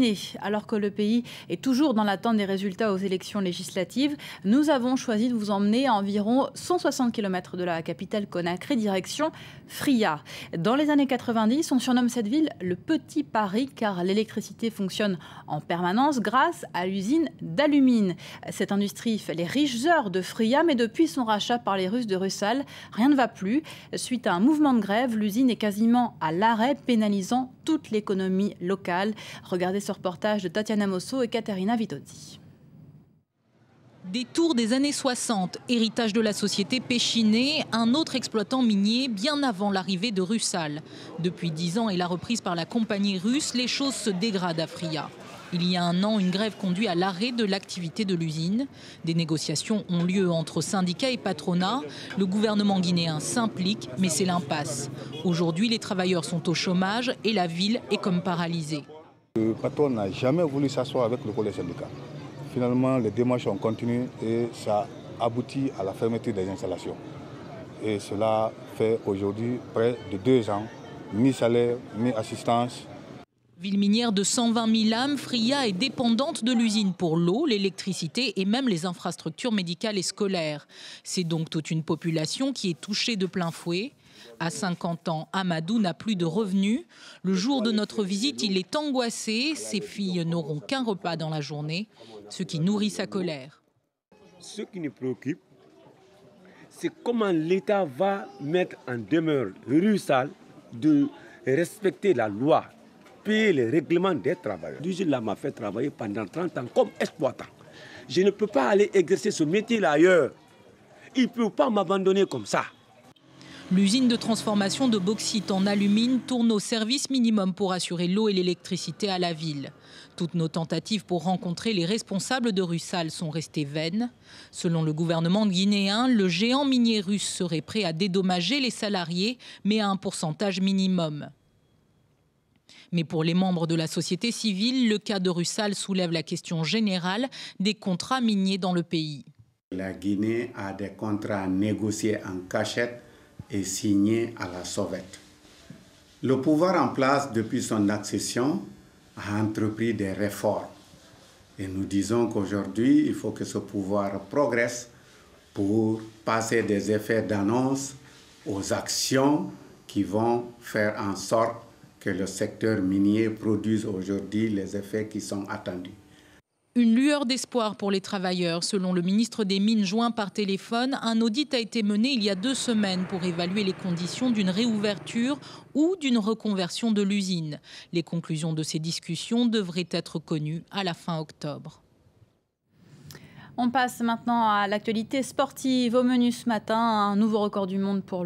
Guinée. Alors que le pays est toujours dans l'attente des résultats aux élections législatives, nous avons choisi de vous emmener à environ 160 km de la capitale Conakry, direction Fria. Dans les années 90, on surnomme cette ville le Petit Paris car l'électricité fonctionne en permanence grâce à l'usine d'Alumine. Cette industrie fait les riches heures de Fria, mais depuis son rachat par les Russes de Rusal, rien ne va plus. Suite à un mouvement de grève, l'usine est quasiment à l'arrêt, pénalisant toute l'économie locale. Regardez ce reportage de Tatiana Mosso et Caterina Vitozzi. Détour des années 60, héritage de la société Péchiné, un autre exploitant minier bien avant l'arrivée de Rusal. Depuis 10 ans et la reprise par la compagnie russe, les choses se dégradent à Fria. Il y a un an, une grève conduit à l'arrêt de l'activité de l'usine. Des négociations ont lieu entre syndicats et patronat. Le gouvernement guinéen s'implique, mais c'est l'impasse. Aujourd'hui, les travailleurs sont au chômage et la ville est comme paralysée. Le patron n'a jamais voulu s'asseoir avec le collège syndical. Finalement, les démarches ont continué et ça aboutit à la fermeture des installations. Et cela fait aujourd'hui près de 2 ans, ni salaire, ni assistance. Ville minière de 120 000 âmes, Fria est dépendante de l'usine pour l'eau, l'électricité et même les infrastructures médicales et scolaires. C'est donc toute une population qui est touchée de plein fouet. À 50 ans, Amadou n'a plus de revenus. Le jour de notre visite, il est angoissé. Ses filles n'auront qu'un repas dans la journée, ce qui nourrit sa colère. Ce qui nous préoccupe, c'est comment l'État va mettre en demeure Rusal de respecter la loi, payer les règlements des travailleurs. L'usine là m'a fait travailler pendant 30 ans comme exploitant. Je ne peux pas aller exercer ce métier-là ailleurs. Il ne peut pas m'abandonner comme ça. L'usine de transformation de bauxite en alumine tourne au service minimum pour assurer l'eau et l'électricité à la ville. Toutes nos tentatives pour rencontrer les responsables de Rusal sont restées vaines. Selon le gouvernement guinéen, le géant minier russe serait prêt à dédommager les salariés, mais à un pourcentage minimum. Mais pour les membres de la société civile, le cas de Rusal soulève la question générale des contrats miniers dans le pays. La Guinée a des contrats négociés en cachette et signés à la sauvette. Le pouvoir en place depuis son accession a entrepris des réformes. Et nous disons qu'aujourd'hui, il faut que ce pouvoir progresse pour passer des effets d'annonce aux actions qui vont faire en sorte que le secteur minier produise aujourd'hui les effets qui sont attendus. Une lueur d'espoir pour les travailleurs. Selon le ministre des Mines joint par téléphone, un audit a été mené il y a 2 semaines pour évaluer les conditions d'une réouverture ou d'une reconversion de l'usine. Les conclusions de ces discussions devraient être connues à la fin octobre. On passe maintenant à l'actualité sportive. Au menu ce matin, un nouveau record du monde pour